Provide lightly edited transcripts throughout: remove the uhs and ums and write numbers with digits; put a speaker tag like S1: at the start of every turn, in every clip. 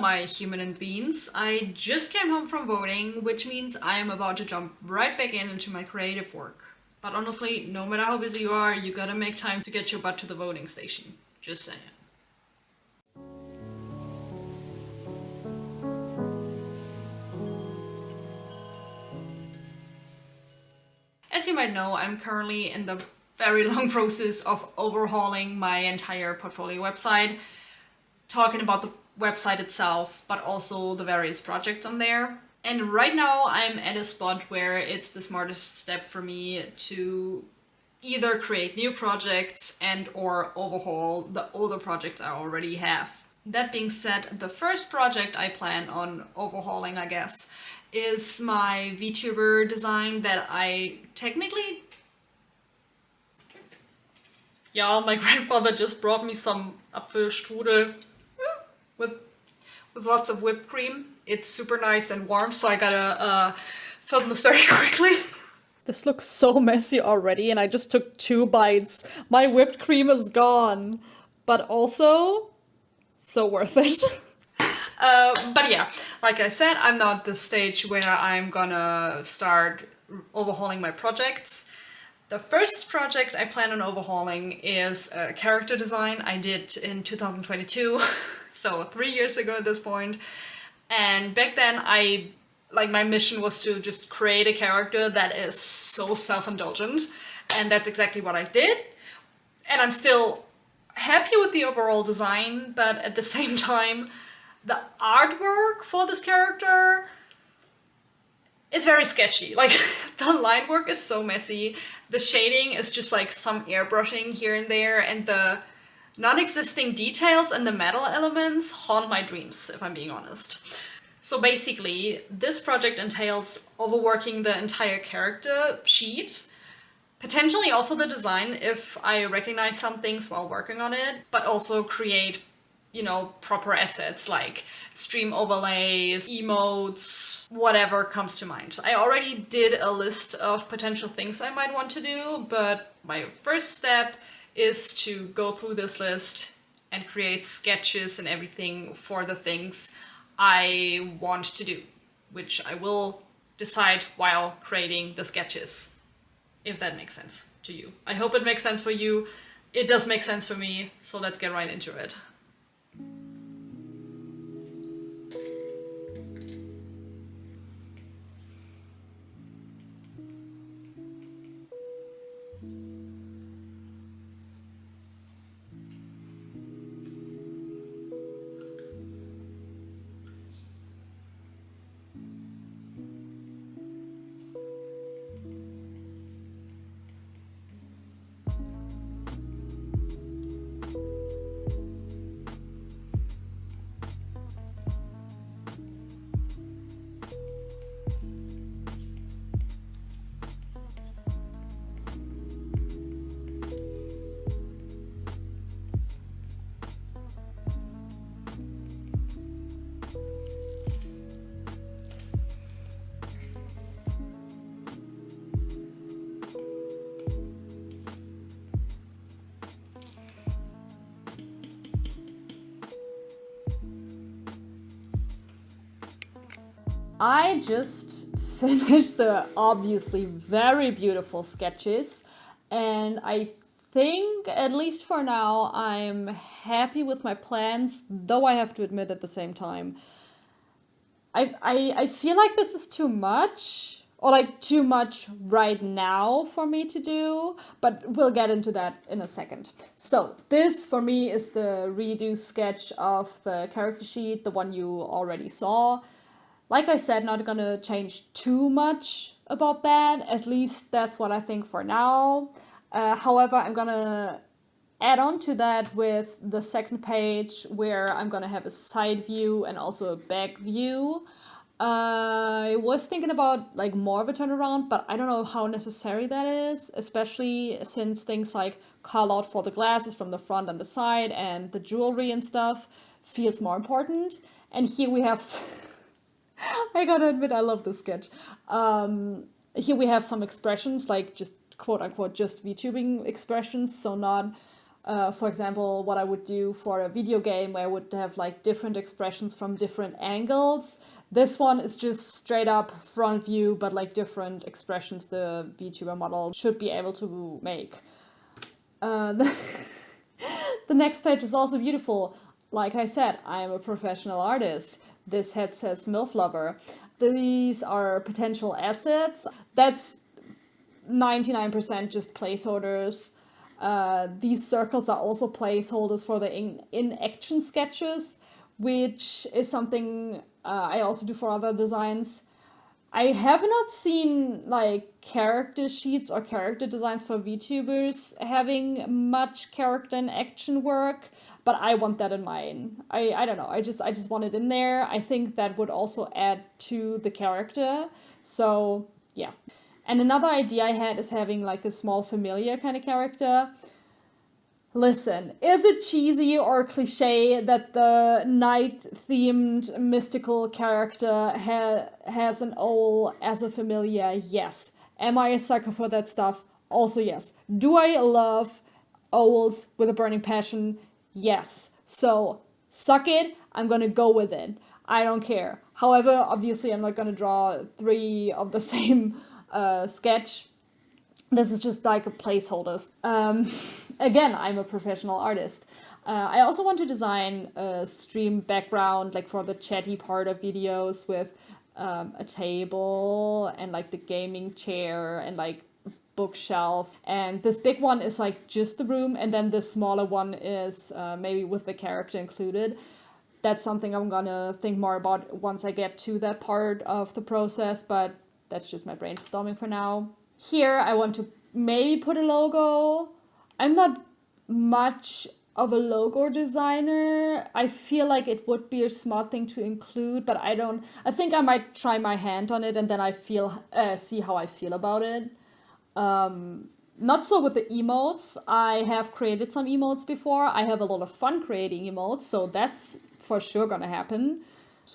S1: my human and beans. I just came home from voting, which means I am about to jump right back into my creative work. But honestly, no matter how busy you are, you gotta make time to get your butt to the voting station. Just saying. As you might know, I'm currently in the very long process of overhauling my entire portfolio website, talking about the website itself, but also the various projects on there. And right now I'm at a spot where it's the smartest step for me to either create new projects and or overhaul the older projects I already have. That being said, the first project I plan on overhauling, I guess, is my VTuber design that I technically... Yeah, my grandfather just brought me some Apfelstrudel with lots of whipped cream. It's super nice and warm, so I gotta film this very quickly.
S2: This looks so messy already, and I just took 2 bites. My whipped cream is gone, but also so worth it.
S1: But yeah, like I said, I'm not at the stage where I'm gonna start overhauling my projects. The first project I plan on overhauling is a character design I did in 2022, so 3 years ago at this point. And back then my mission was to just create a character that is so self-indulgent, and that's exactly what I did. And I'm still happy with the overall design, but at the same time, the artwork for this character is very sketchy. Like, the line work is so messy, the shading is just like some airbrushing here and there, and the non-existing details and the metal elements haunt my dreams, if I'm being honest. So basically, this project entails overworking the entire character sheet, potentially also the design if I recognize some things while working on it, but also create, proper assets like stream overlays, emotes, whatever comes to mind. I already did a list of potential things I might want to do, but my first step is to go through this list and create sketches and everything for the things I want to do, which I will decide while creating the sketches, if that makes sense to you. I hope it makes sense for you. It does make sense for me, so let's get right into it.
S2: I just finished the obviously very beautiful sketches, and I think, at least for now, I'm happy with my plans, though I have to admit at the same time, I feel like this is too much, or like too much right now for me to do, but we'll get into that in a second. So this for me is the redo sketch of the character sheet, the one you already saw. Like I said, not gonna change too much about that. At least that's what I think for now. However, I'm gonna add on to that with the second page where I'm gonna have a side view and also a back view. I was thinking about like more of a turnaround, but I don't know how necessary that is, especially since things like call out for the glasses from the front and the side and the jewelry and stuff feels more important. And here we have I gotta admit, I love this sketch. Here we have some expressions, like just quote unquote just VTubing expressions, so not For example, what I would do for a video game where I would have like different expressions from different angles. This one is just straight up front view, but like different expressions the VTuber model should be able to make. The, the next page is also beautiful. Like I said, I am a professional artist. This head says MILF Lover. These are potential assets. That's 99% just placeholders. These circles are also placeholders for the in-action sketches, which is something I also do for other designs. I have not seen like character sheets or character designs for VTubers having much character and action work, but I want that in mine. I don't know. I just want it in there. I think that would also add to the character. So yeah. And another idea I had is having like a small familiar kind of character. Listen, is it cheesy or cliche that the night-themed mystical character has an owl as a familiar? Yes. Am I a sucker for that stuff? Also yes. Do I love owls with a burning passion? Yes. So, suck it, I'm gonna go with it. I don't care. However, obviously I'm not gonna draw 3 of the same sketch. This is just like a placeholder. Again, I'm a professional artist. I also want to design a stream background, like for the chatty part of videos with a table and like the gaming chair and like bookshelves. And this big one is like just the room, and then the smaller one is maybe with the character included. That's something I'm gonna think more about once I get to that part of the process, but that's just my brainstorming for now. Here, I want to maybe put a logo. I'm not much of a logo designer. I feel like it would be a smart thing to include, but I think I might try my hand on it and then see how I feel about it. Not so with the emotes. I have created some emotes before. I have a lot of fun creating emotes, so that's for sure gonna happen.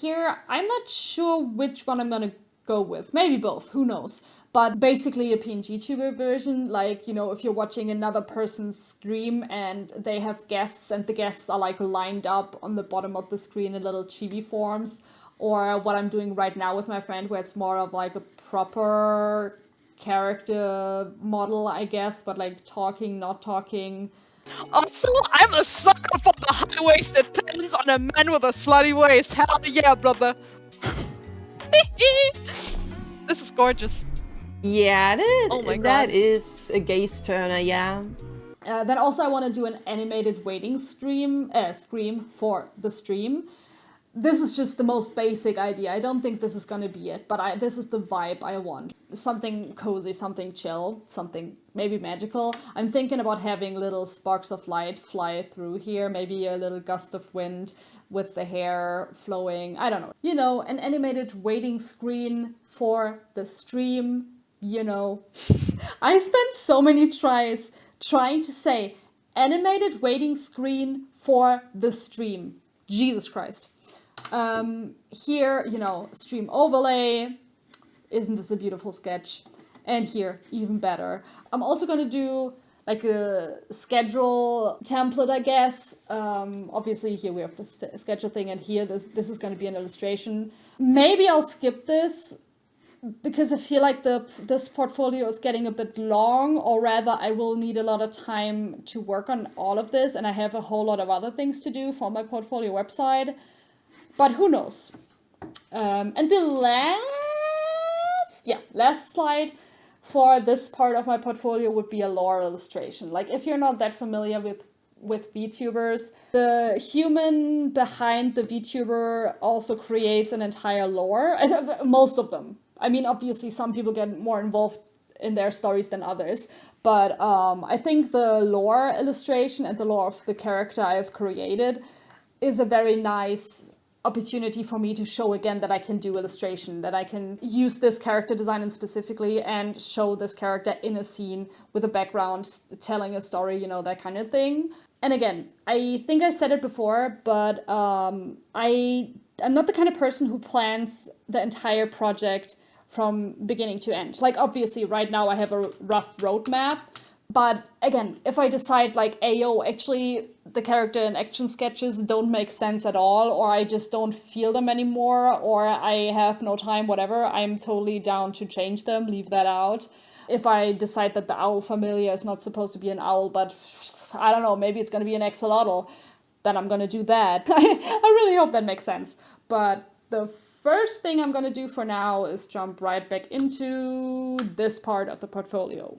S2: Here, I'm not sure which one I'm gonna go with. Maybe both, who knows. But basically a PNG tuber version, like, you know, if you're watching another person stream and they have guests and the guests are like lined up on the bottom of the screen in little chibi forms, or what I'm doing right now with my friend where it's more of like a proper character model, I guess, but like talking, not talking.
S3: Also, I'm a sucker for the high-waisted pants on a man with a slutty waist. Hell yeah, brother. This is gorgeous.
S4: Yeah,
S3: Oh my God.
S4: that is a gaze turner, yeah.
S2: Then also I want to do an animated waiting scream for the stream. This is just the most basic idea. I don't think this is gonna be it, but this is the vibe I want. Something cozy, something chill, something maybe magical. I'm thinking about having little sparks of light fly through here, maybe a little gust of wind with the hair flowing. I don't know. You know, an animated waiting screen for the stream, you know. I spent so many tries trying to say animated waiting screen for the stream. Jesus Christ. Here, you know, stream overlay. Isn't this a beautiful sketch? And here, even better. I'm also going to do like a schedule template, I guess. Obviously, here we have the schedule thing, and here this is going to be an illustration. Maybe I'll skip this because I feel like this portfolio is getting a bit long, or rather I will need a lot of time to work on all of this, and I have a whole lot of other things to do for my portfolio website. But who knows? And the last slide for this part of my portfolio would be a lore illustration. Like, if you're not that familiar with VTubers, the human behind the VTuber also creates an entire lore. Most of them. I mean, obviously, some people get more involved in their stories than others. But I think the lore illustration and the lore of the character I've created is a very nice opportunity for me to show again that I can do illustration, that I can use this character design and specifically and show this character in a scene with a background, telling a story, you know, that kind of thing. And again, I think I said it before, but I'm not the kind of person who plans the entire project from beginning to end. Like, obviously, right now I have a rough roadmap, But again, if I decide like, ayo, actually the character and action sketches don't make sense at all, or I just don't feel them anymore, or I have no time, whatever, I'm totally down to change them, leave that out. If I decide that the owl familiar is not supposed to be an owl, but I don't know, maybe it's going to be an axolotl, then I'm going to do that. I really hope that makes sense. But the first thing I'm going to do for now is jump right back into this part of the portfolio.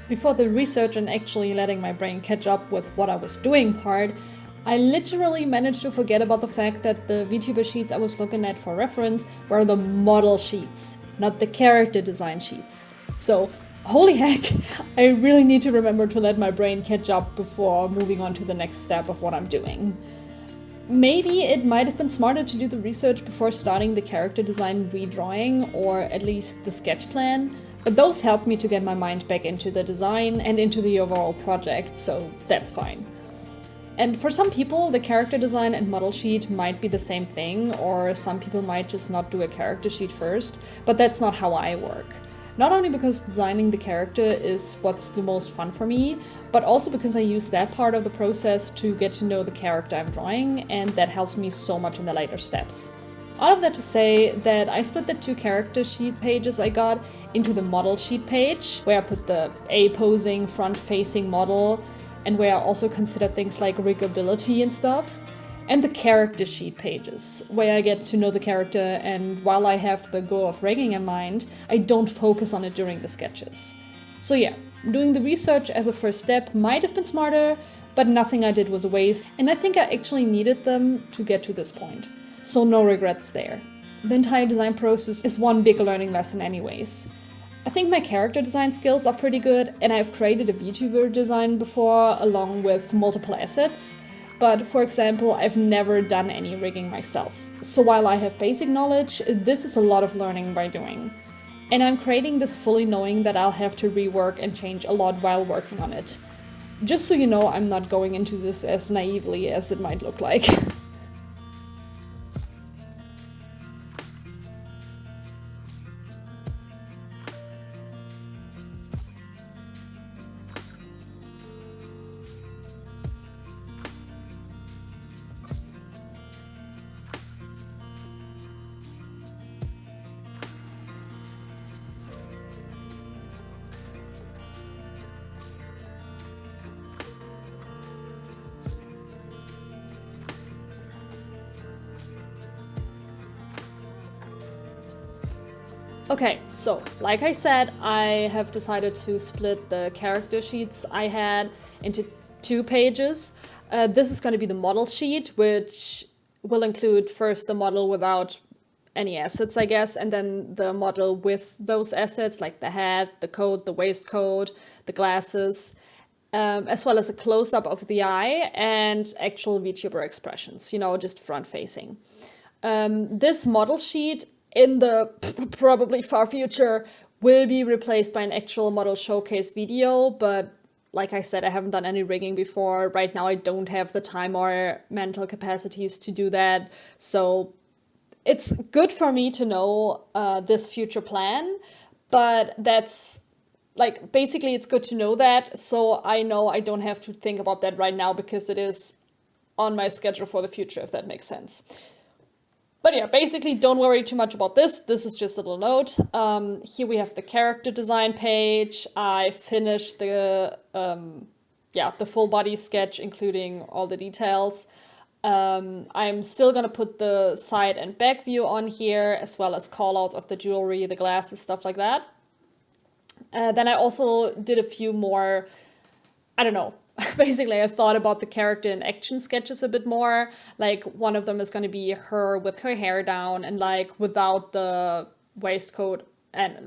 S2: Before the research and actually letting my brain catch up with what I was doing part, I literally managed to forget about the fact that the VTuber sheets I was looking at for reference were the model sheets, not the character design sheets. So, holy heck, I really need to remember to let my brain catch up before moving on to the next step of what I'm doing. Maybe it might have been smarter to do the research before starting the character design redrawing, or at least the sketch plan, but those helped me to get my mind back into the design and into the overall project, so that's fine. And for some people, the character design and model sheet might be the same thing, or some people might just not do a character sheet first, but that's not how I work. Not only because designing the character is what's the most fun for me, but also because I use that part of the process to get to know the character I'm drawing, and that helps me so much in the later steps. All of that to say that I split the 2 character sheet pages I got into the model sheet page, where I put the A-posing, front-facing model, and where I also consider things like riggability and stuff, and the character sheet pages, where I get to know the character, and while I have the goal of rigging in mind, I don't focus on it during the sketches. So yeah, doing the research as a first step might have been smarter, but nothing I did was a waste, and I think I actually needed them to get to this point. So no regrets there. The entire design process is one big learning lesson anyways. I think my character design skills are pretty good, and I've created a VTuber design before along with multiple assets, but for example, I've never done any rigging myself. So while I have basic knowledge, this is a lot of learning by doing. And I'm creating this fully knowing that I'll have to rework and change a lot while working on it. Just so you know, I'm not going into this as naively as it might look like. Okay, so like I said, I have decided to split the character sheets I had into 2 pages. This is going to be the model sheet, which will include first the model without any assets, I guess, and then the model with those assets, like the hat, the coat, the waistcoat, the glasses, as well as a close-up of the eye and actual VTuber expressions, you know, just front-facing. This model sheet in the probably far future will be replaced by an actual model showcase video, but like I said, I haven't done any rigging before. Right now I don't have the time or mental capacities to do that, so it's good for me to know this future plan, but that's like basically it's good to know that, so I know I don't have to think about that right now because it is on my schedule for the future, if that makes sense. But yeah, basically don't worry too much about this. This is just a little note. Here we have the character design page. I finished the full body sketch, including all the details. I'm still gonna put the side and back view on here, as well as callouts of the jewelry, the glasses, stuff like that. Then I also did a few more, I don't know, basically I thought about the character in action sketches a bit more. Like one of them is going to be her with her hair down and like without the waistcoat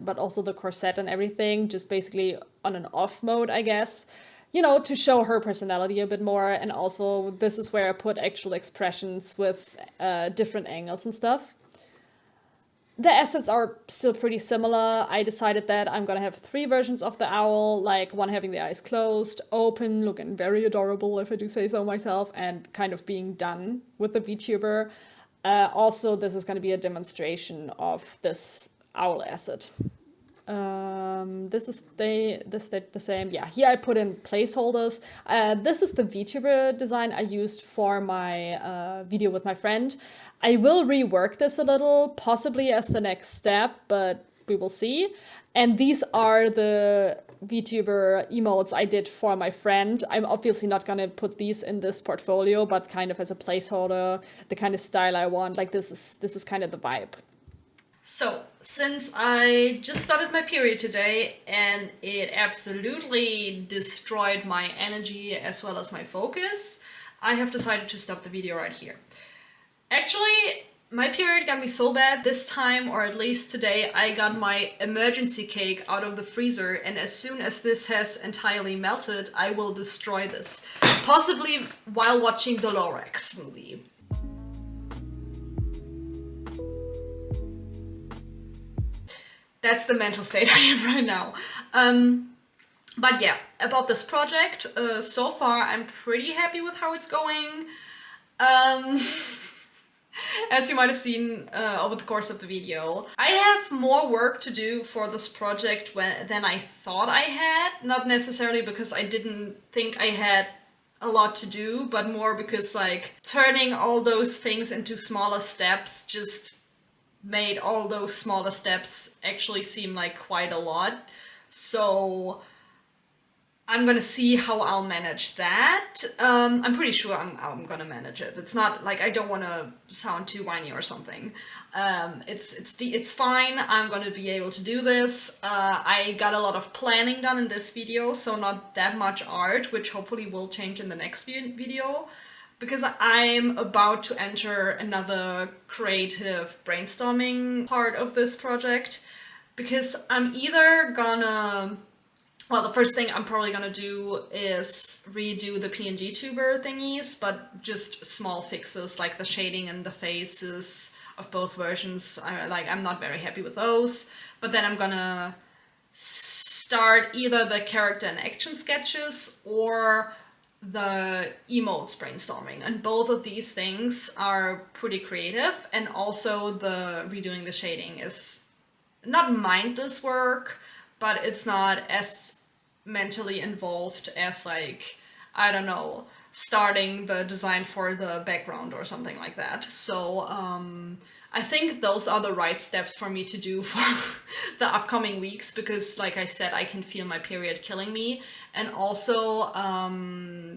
S2: but also the corset and everything, just basically on an off mode, I guess, you know, to show her personality a bit more. And also this is where I put actual expressions with different angles and stuff. The assets are still pretty similar. I decided that I'm gonna have 3 versions of the owl, like one having the eyes closed, open, looking very adorable if I do say so myself, and kind of being done with the VTuber. Also, this is gonna be a demonstration of this owl asset. This is the same. Yeah, here I put in placeholders. This is the VTuber design I used for my video with my friend. I will rework this a little, possibly as the next step, but we will see. And these are the VTuber emotes I did for my friend. I'm obviously not gonna put these in this portfolio, but kind of as a placeholder, the kind of style I want. Like this is kind of the vibe. So, since I just started my period today and it absolutely destroyed my energy as well as my focus, I have decided to stop the video right here. Actually, my period got me so bad this time, or at least today, I got my emergency cake out of the freezer, and as soon as this has entirely melted, I will destroy this. Possibly while watching the Lorax movie. That's the mental state I am right now. But yeah, about this project, so far I'm pretty happy with how it's going. As you might have seen over the course of the video, I have more work to do for this project than I thought I had. Not necessarily because I didn't think I had a lot to do, but more because like turning all those things into smaller steps just made all those smaller steps actually seem like quite a lot. So I'm gonna see how I'll manage that. I'm pretty sure I'm gonna manage it. It's not like I don't want to sound too whiny or something. It's fine. I'm gonna be able to do this. I got a lot of planning done in this video, so not that much art, which hopefully will change in the next video. Because I'm about to enter another creative brainstorming part of this project, because I'm either gonna, well, the first thing I'm probably gonna do is redo the PNG tuber thingies, but just small fixes like the shading and the faces
S1: of both versions. I'm not very happy with those. But then I'm gonna start either the character and action sketches or the emotes brainstorming, and both of these things are pretty creative, and also the redoing the shading is not mindless work, but it's not as mentally involved as, like, I don't know, starting the design for the background or something like that. So I think those are the right steps for me to do for the upcoming weeks, because like I said, I can feel my period killing me. And also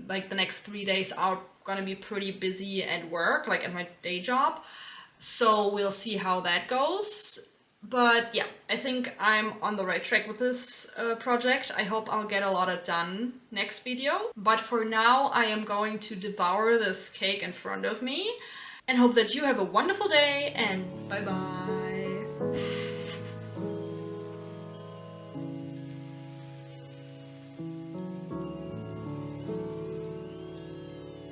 S1: like the next 3 days are gonna be pretty busy at work, like at my day job. So we'll see how that goes. But yeah, I think I'm on the right track with this project. I hope I'll get a lot of done next video. But for now, I am going to devour this cake in front of me and hope that you have a wonderful day, and bye bye.